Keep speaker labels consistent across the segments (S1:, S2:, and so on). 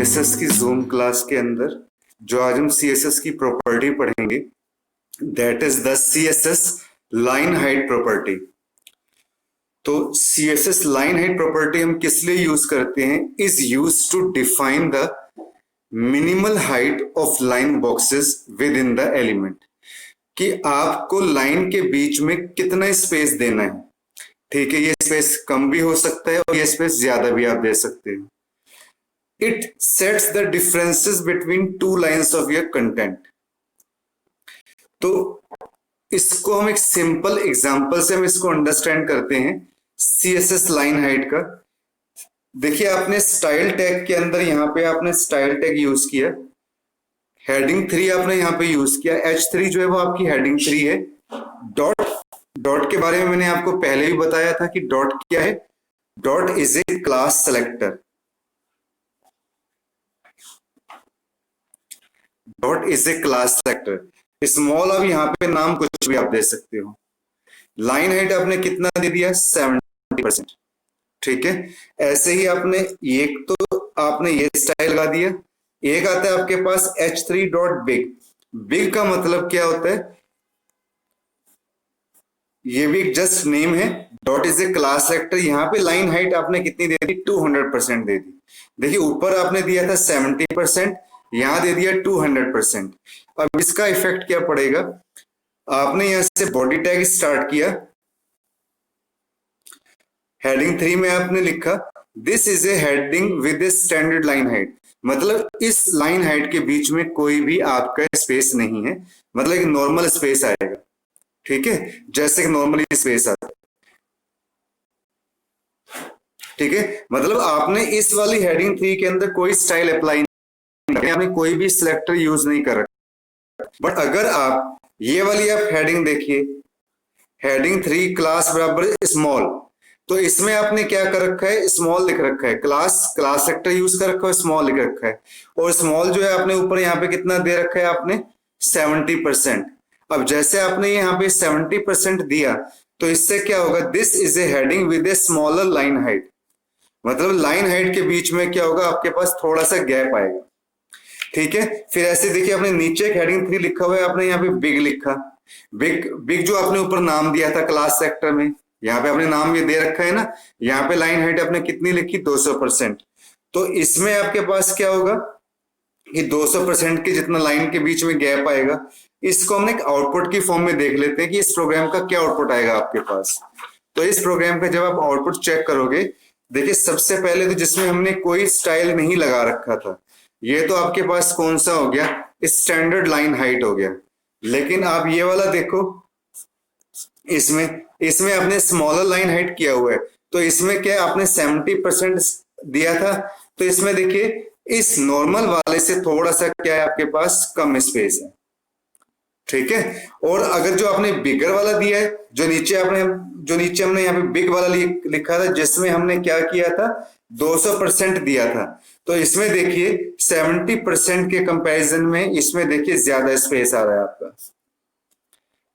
S1: CSS की zoom class के अंदर जो आज हम सीएसएस की प्रॉपर्टी पढ़ेंगे, that is the CSS line height property. तो सीएसएस लाइन हाइट प्रॉपर्टी हम किस लिए यूज करते हैं? Is use to define the minimal height of line boxes within the element, कि आपको लाइन के बीच में कितना स्पेस देना है। ठीक है, ये स्पेस कम भी हो सकता है और ये स्पेस ज्यादा भी आप दे सकते हैं। It sets the differences between two lines of your content। तो इसको हम एक सिंपल एग्जांपल से हम इसको अंडरस्टैंड करते हैं सीएसएस लाइन हाइट का। देखिए, आपने स्टाइल टैग के अंदर यहाँ पे आपने स्टाइल टैग यूज किया, हेडिंग 3 आपने यहाँ पे यूज किया। H3 जो है वो आपकी हेडिंग 3 है। डॉट के बारे में मैंने आपको पहले भी बताया था कि डॉट क्या है। Dot is a class selector. Dot is a class selector. Small, अब यहाँ पे नाम कुछ भी आप दे सकते हो। लाइन हाइट आपने कितना दे दिया? 70%। ठीक है, ऐसे ही आपने एक तो आपने ये स्टाइल लगा दिया। एक आता है आपके पास H3 डॉट बिग। बिग का मतलब क्या होता है? ये भी एक जस्ट नेम है। Dot is a class selector. यहाँ पे लाइन हाइट आपने कितनी दे दी? 200% दे दी। देखिए, ऊपर आपने दिया था 70%, यहां दे दिया 200%। अब इसका इफेक्ट क्या पड़ेगा? आपने यहां से बॉडी टैग स्टार्ट किया, हेडिंग 3 में आपने लिखा this is a heading with a standard line height. मतलब इस लाइन हाइट के बीच में कोई भी आपका स्पेस नहीं है, मतलब एक नॉर्मल स्पेस आएगा। ठीक है, जैसे कि नॉर्मली स्पेस आता है। ठीक है, मतलब आपने इस वाली हेडिंग 3 के अंदर कोई स्टाइल अप्लाई, आपने कोई भी सिलेक्टर यूज नहीं कर रखा। बट अगर आप ये वाली आप हेडिंग देखिए, हेडिंग 3 क्लास बराबर स्मॉल, तो इसमें आपने क्या कर रखा है? स्मॉल लिख रखा है। क्लास सेक्टर यूज कर रखा है, स्मॉल लिख रखा है। और स्मॉल जो है आपने ऊपर यहाँ पे कितना दे रखा है? आपने 70%। अब जैसे आपने यहाँ पे 70% दिया, तो इससे क्या होगा? This is a heading with a smaller line height. मतलब लाइन हाइट के बीच में क्या होगा? आपके पास थोड़ा सा गैप आएगा। ठीक है, फिर ऐसे देखिए, आपने नीचे एक हेडिंग 3 लिखा हुआ है, आपने यहाँ पे बिग लिखा। बिग जो आपने ऊपर नाम दिया था क्लास सेक्टर में, यहाँ पे आपने नाम ये दे रखा है ना। यहाँ पे लाइन हाइट आपने कितनी लिखी? 200%। तो इसमें आपके पास क्या होगा कि 200% के जितना लाइन के बीच में गैप आएगा, इसको हमने एक आउटपुट की फॉर्म में देख लेते हैं कि इस प्रोग्राम का क्या आउटपुट आएगा आपके पास। तो इस प्रोग्राम का जब आप आउटपुट चेक करोगे, देखिए सबसे पहले तो जिसमें हमने कोई स्टाइल नहीं लगा रखा था, ये तो आपके पास कौन सा हो गया? स्टैंडर्ड लाइन हाइट हो गया। लेकिन आप ये वाला देखो, इसमें आपने स्मॉलर लाइन हाइट किया हुआ है। तो इसमें क्या आपने 70% दिया था, तो इसमें देखिए इस नॉर्मल वाले से थोड़ा सा क्या है आपके पास? कम स्पेस है। ठीक है, और अगर जो आपने बिगर वाला दिया है, जो नीचे हमने यहाँ पे बिग वाला लिखा था, जिसमें हमने क्या किया था? 200% दिया था। तो इसमें देखिए 70% के कंपैरिजन में इसमें देखिए ज्यादा स्पेस आ रहा है आपका।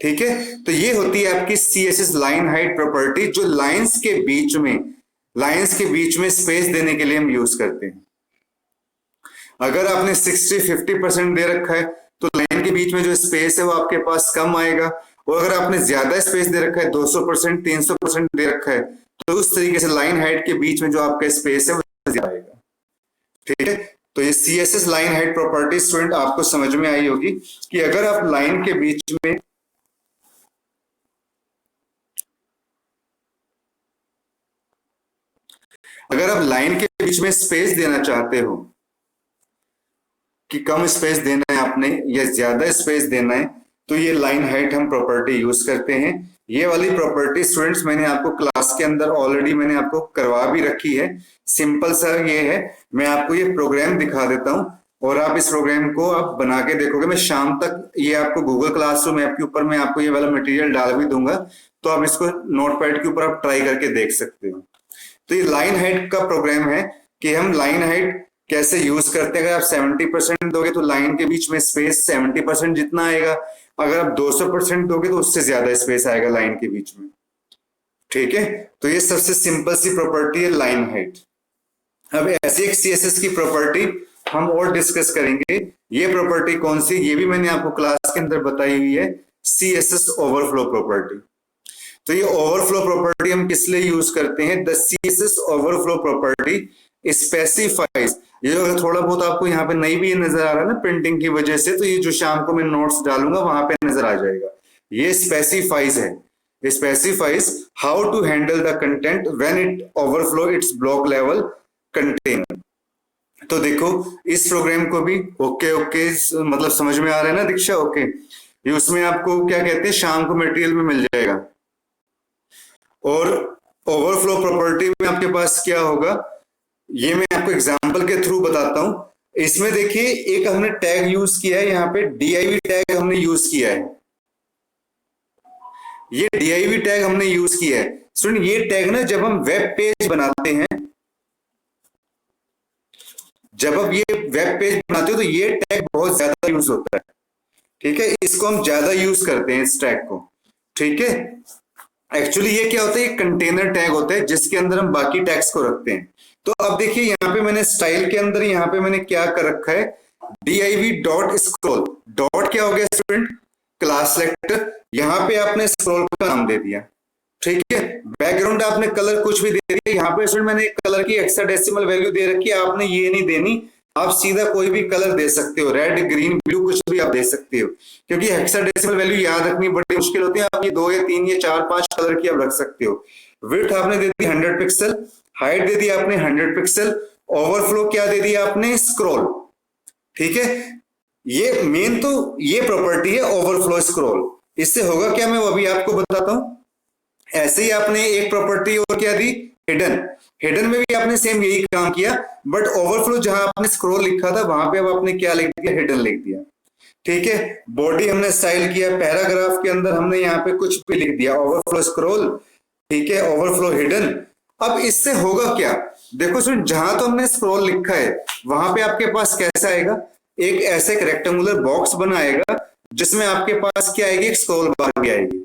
S1: ठीक है, तो ये होती है आपकी सीएसएस लाइन हाइट प्रॉपर्टी, जो लाइंस के बीच में स्पेस देने के लिए हम यूज करते हैं। अगर आपने 60-50% दे रखा है, तो लाइन के बीच में जो स्पेस है वो आपके पास कम आएगा। और अगर आपने ज्यादा स्पेस दे रखा है, 200%, 300% दे रखा है, तो उस तरीके से लाइन हाइट के बीच में जो आपका स्पेस है वो ज्यादा आएगा। ठीक है, तो ये CSS line height property student आपको समझ में आई होगी कि अगर आप लाइन के बीच में स्पेस देना चाहते हो, कि कम स्पेस देना है आपने या ज्यादा स्पेस देना है, तो ये लाइन हाइट हम प्रॉपर्टी यूज करते हैं। ये वाली प्रॉपर्टी स्टूडेंट्स मैंने आपको क्लास के अंदर ऑलरेडी मैंने आपको करवा भी रखी है। सिंपल सा ये है, मैं आपको ये प्रोग्राम दिखा देता हूं और आप इस प्रोग्राम को आप बना के देखोगे। मैं शाम तक ये आपको गूगल क्लासरूम ऐप के ऊपर मैं आपको ये वाला मटेरियल डाल भी दूंगा, तो आप इसको नोटपैड के ऊपर आप ट्राई करके देख सकते हो। तो ये लाइन हाइट का प्रोग्राम है कि हम लाइन हाइट कैसे यूज करते हैं। अगर आप 70% दोगे तो लाइन के बीच में स्पेस 70% जितना आएगा। अगर आप 200% दोगे तो उससे ज्यादा स्पेस आएगा लाइन के बीच में। ठीक है, तो ये सबसे सिंपल सी प्रॉपर्टी है लाइन हाइट। अब ऐसी एक सीएसएस की प्रॉपर्टी हम और डिस्कस करेंगे। ये प्रॉपर्टी कौन सी, ये भी मैंने आपको क्लास के अंदर बताई हुई है, CSS ओवरफ्लो प्रॉपर्टी। तो ये ओवरफ्लो प्रॉपर्टी हम किस लिए यूज करते हैं? The CSS overflow property specifies, ये जो थोड़ा बहुत आपको यहाँ पे नहीं भी नजर आ रहा है ना प्रिंटिंग की वजह से, तो ये जो शाम को मैं नोट्स डालूंगा वहां पे नजर आ जाएगा। ये स्पेसिफाइज है, specifies how to handle the content when it overflow its block level container। तो देखो इस प्रोग्राम को भी ओके मतलब समझ में आ रहा है ना दीक्षा? ओके, ये उसमें आपको क्या कहते हैं, शाम को मटेरियल में मिल जाएगा। और ओवरफ्लो प्रॉपर्टी में आपके पास क्या होगा, ये मैं आपको एग्जांपल के थ्रू बताता हूं। इसमें देखिए एक हमने टैग यूज किया है, यहाँ पे div टैग हमने यूज किया है, ये div टैग हमने यूज किया है। सुन, ये टैग ना जब हम वेब पेज बनाते हैं, जब आप ये वेब पेज बनाते हो तो ये टैग बहुत ज्यादा यूज होता है, ठीक है, इसको हम ज्यादा यूज करते हैं इस टैग को, ठीक है। एक्चुअली ये क्या होता है, ये कंटेनर टैग होता है जिसके अंदर हम बाकी टैग्स को रखते हैं। तो अब देखिए यहाँ पे मैंने स्टाइल के अंदर यहाँ पे मैंने क्या कर रखा है, div डॉट स्क्रॉल, डॉट क्या हो गया स्टूडेंट, क्लास सेलेक्टर, यहाँ पे आपने स्क्रॉल का नाम दे दिया, ठीक है। बैकग्राउंड आपने कलर कुछ भी दे दिया, यहाँ पे स्टूडेंट मैंने कलर की हेक्साडेसिमल वैल्यू दे रखी है, आपने ये नहीं देनी, आप सीधा कोई भी कलर दे सकते हो, रेड ग्रीन ब्लू कुछ भी आप दे सकते हो, क्योंकि हेक्साडेसिमल वैल्यू याद रखनी बड़ी मुश्किल होती है। आप ये 2 या 3 या 4 5 कलर की आप रख सकते हो। विड्थ आपने दे दी 100 पिक्सल, हाइट दे दी आपने 100 पिक्सल, ओवरफ्लो क्या दे दिया आपने, स्क्रॉल, ठीक है। ये मेन तो ये प्रॉपर्टी है ओवरफ्लो स्क्रॉल। इससे होगा क्या, मैं वो अभी आपको बताता हूं। ऐसे ही आपने एक प्रॉपर्टी और क्या दी, हिडन, हिडन में भी आपने सेम यही काम किया, बट ओवरफ्लो जहां आपने स्क्रॉल लिखा था वहां पे अब आपने क्या लिख दिया, हिडन लिख दिया, ठीक है। बॉडी हमने स्टाइल किया, पैराग्राफ के अंदर हमने यहाँ पे कुछ भी लिख दिया, ओवरफ्लो स्क्रॉल, ठीक है, ओवरफ्लो हिडन। अब इससे होगा क्या, देखो सुन, जहां तो हमने स्क्रॉल लिखा है वहां पे आपके पास कैसा आएगा, एक ऐसे एक रेक्टेंगुलर बॉक्स बनाएगा जिसमें आपके पास क्या आएगी, एक स्क्रॉल बार भी आएगी,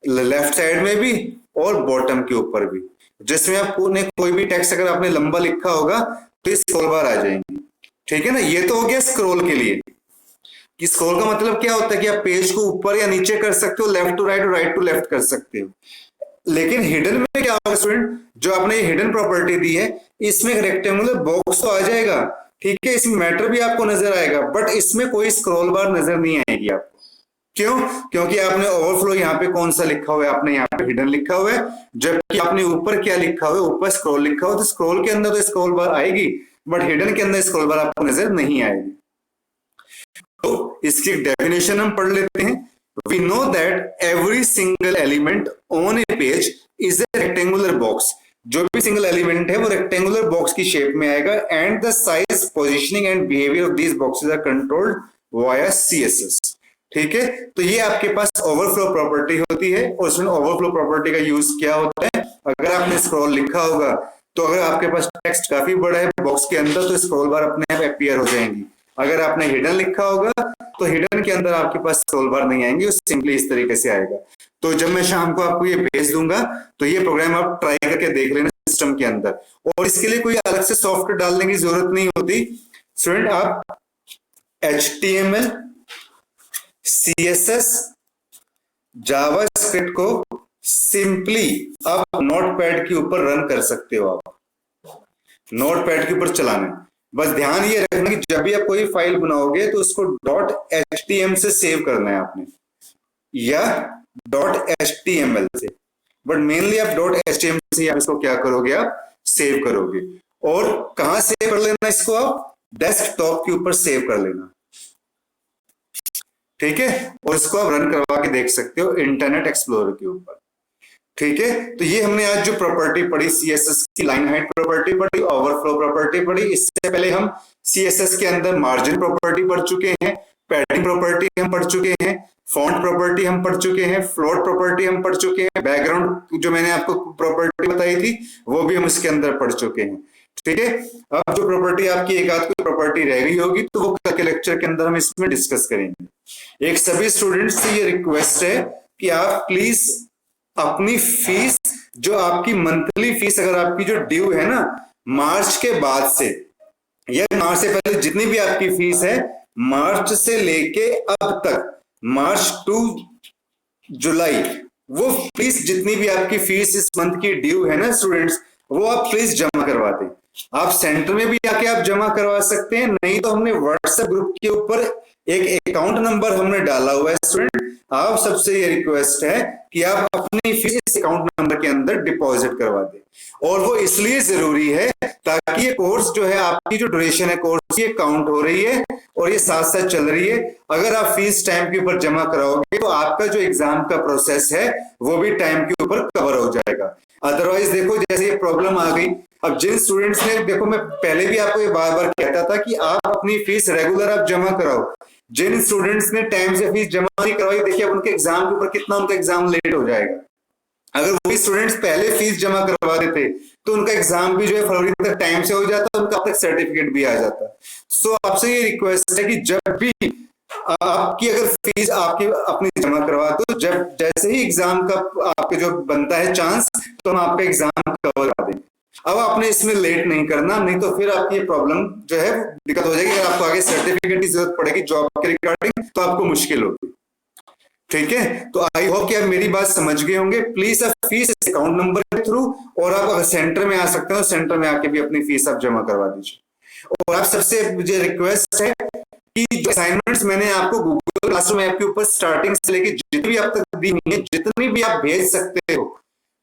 S1: लेफ्ट साइड में भी और बॉटम के ऊपर भी, जिसमें आपने कोई भी टेक्स्ट अगर आपने लंबा लिखा होगा तो ये स्क्रॉल बार आ जाएंगी, ठीक है ना। ये तो हो गया स्क्रॉल के लिए, कि स्क्रॉल का मतलब क्या होता है कि आप पेज को ऊपर या नीचे कर सकते हो, लेफ्ट टू राइट और राइट टू लेफ्ट कर सकते हो। लेकिन हिडन में क्या होगा स्टूडेंट, जो आपने हिडन प्रॉपर्टी दी है इसमें एक रेक्टेंगुलर बॉक्स तो आ जाएगा, ठीक है, इसमें मैटर भी आपको नजर आएगा, बट इसमें कोई स्क्रॉल बार नजर नहीं आएगी आपको। क्यों? क्योंकि आपने ओवरफ्लो यहाँ पे कौन सा लिखा हुआ है, आपने यहाँ पे हिडन लिखा हुआ है, जबकि आपने ऊपर क्या लिखा हुआ है, ऊपर स्क्रॉल लिखा हुआ है। तो स्क्रॉल के अंदर तो स्क्रॉल बार आएगी, बट हिडन के अंदर स्क्रॉल बार आपको नजर नहीं आएगी। तो इसकी डेफिनेशन हम पढ़ लेते हैं। We know that every single element on a page is a rectangular box। जो भी सिंगल एलिमेंट है वो रेक्टेंगुलर बॉक्स की शेप में आएगा, and the size, positioning and behaviour of these boxes are controlled via CSS, ठीक है। तो ये आपके पास ओवरफ्लो प्रॉपर्टी होती है, और उसमें ओवरफ्लो प्रॉपर्टी का यूज क्या होता है, अगर आपने स्क्रॉल लिखा होगा तो अगर आपके पास टेक्स्ट काफी बड़ा है बॉक्स के अंदर तो स्क्रॉल बार अपने आप अपीयर हो जाएंगी। अगर आपने हिडन लिखा होगा तो हिडन के अंदर आपके पास स्क्रॉल बार नहीं आएंगी, सिंपली इस तरीके से आएगा। तो जब मैं शाम को आपको ये भेज दूंगा तो ये प्रोग्राम आप ट्राई करके देख लेना सिस्टम के अंदर, और इसके लिए कोई अलग से सॉफ्टवेयर डालने की जरूरत नहीं होती स्टूडेंट। आप HTML, CSS, जावास्क्रिप्ट को सिंपली आप नोटपैड के ऊपर रन कर सकते हो, आप नोटपैड के ऊपर चलाना। बस ध्यान ये रखना कि जब भी आप कोई फाइल बनाओगे तो उसको .htm से सेव करना है आपने, या .html से, बट मेनली आप .html से आप इसको क्या करोगे, आप सेव करोगे। और कहां सेव कर लेना इसको, आप डेस्कटॉप के ऊपर सेव कर लेना, ठीक है, और इसको आप रन करवा के देख सकते हो इंटरनेट एक्सप्लोरर के ऊपर, ठीक है। तो ये हमने आज जो प्रॉपर्टी पढ़ी, CSS की लाइन हाइट प्रॉपर्टी पढ़ी, ओवरफ्लो प्रॉपर्टी पढ़ी। इससे पहले हम CSS के अंदर मार्जिन प्रॉपर्टी पढ़ चुके हैं, पैडिंग प्रॉपर्टी हम पढ़ चुके हैं, फॉन्ट प्रॉपर्टी हम पढ़ चुके हैं, फ्लोट प्रॉपर्टी हम पढ़ चुके हैं, बैकग्राउंड जो मैंने आपको प्रॉपर्टी बताई थी वो भी हम इसके अंदर पढ़ चुके हैं, ठीक है। अब जो प्रॉपर्टी आपकी एक आध कोई प्रॉपर्टी रह गई होगी तो वो कल के लेक्चर के अंदर हम इसमें डिस्कस करेंगे। एक सभी स्टूडेंट्स से ये रिक्वेस्ट है कि आप प्लीज अपनी फीस, जो आपकी मंथली फीस अगर आपकी जो ड्यू है ना मार्च के बाद से, या मार्च से पहले जितनी भी आपकी फीस है, मार्च से लेके अब तक, मार्च टू जुलाई, वो फीस जितनी भी आपकी फीस इस मंथ की ड्यू है ना स्टूडेंट्स, वो आप प्लीज जमा करवा दें। आप सेंटर में भी आके आप जमा करवा सकते हैं, नहीं तो हमने व्हाट्सएप ग्रुप के ऊपर एक अकाउंट नंबर हमने डाला हुआ है स्टूडेंट, आप सबसे ये रिक्वेस्ट है कि आप अपनी फीस इस अकाउंट नंबर के अंदर डिपॉजिट करवा दें। और वो इसलिए जरूरी है ताकि ये कोर्स जो है, आपकी जो ड्यूरेशन है कोर्स की काउंट हो रही है और ये साथ साथ चल रही है। अगर आप फीस टाइम के ऊपर जमा कराओगे तो आपका जो एग्जाम का प्रोसेस है वो भी टाइम के ऊपर कवर हो जाएगा। अदरवाइज देखो जैसे ये प्रॉब्लम आ गई, अब जिन स्टूडेंट्स ने, देखो मैं पहले भी आपको ये बार बार कहता था कि आप अपनी फीस रेगुलर आप जमा कराओ, जिन स्टूडेंट्स ने टाइम से फीस जमा नहीं करवाई, देखिए अब उनके एग्जाम के ऊपर कितना उनका एग्जाम लेट हो जाएगा। अगर वही स्टूडेंट्स पहले फीस जमा करवा देते तो उनका एग्जाम भी जो है फरवरी तक टाइम से हो जाता, उनका अब तक सर्टिफिकेट भी आ जाता। सो आपसे ये रिक्वेस्ट है कि जब भी आपकी अगर फीस आपकी अपनी जमा करवा दो, जब जैसे ही एग्जाम का आपके जो बनता है चांस, तो हम आपका एग्जाम कवर करा देंगे। अब आपने इसमें लेट नहीं करना, नहीं तो फिर आपकी प्रॉब्लम जो है दिक्कत हो जाएगी। अगर आपको आगे सर्टिफिकेट की जरूरत पड़ेगी जॉब के रिगार्डिंग तो आपको मुश्किल होगी। ठीक है, तो आई होप कि आप मेरी बात समझ गए होंगे। प्लीज आप फीस अकाउंट नंबर के थ्रू, और आप अगर सेंटर में आ सकते हो सेंटर में आके भी अपनी फीस आप जमा करवा दीजिए। और आप सबसे मुझे रिक्वेस्ट है कि जो असाइनमेंट्स मैंने आपको गूगल क्लासरूम ऐप के ऊपर स्टार्टिंग से लेके जितनी भी अब तक दी हुई है, जितनी भी आप भेज सकते हो,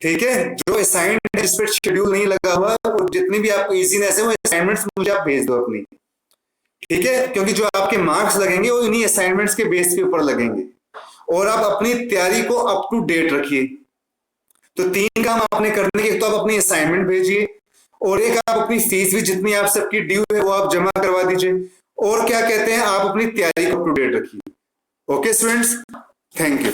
S1: ठीक है, जो असाइनमेंट है जिस पर शेड्यूल नहीं लगा हुआ, और जितनी भी आपको इजीनेस है वो असाइनमेंट्स मुझे आप भेज दो अपनी। ठीक है, क्योंकि जो आपके मार्क्स लगेंगे वो इन्हीं असाइनमेंट्स के बेस के ऊपर लगेंगे। और आप अपनी तैयारी को अप टू डेट रखिए। तो 3 काम आपने करने के, तो आप अपनी असाइनमेंट भेजिए, और एक आप अपनी फीस भी जितनी आप सबकी ड्यू है वो आप जमा करवा दीजिए, और क्या कहते हैं, आप अपनी तैयारी को अप टू डेट रखिए। Okay students, thank you.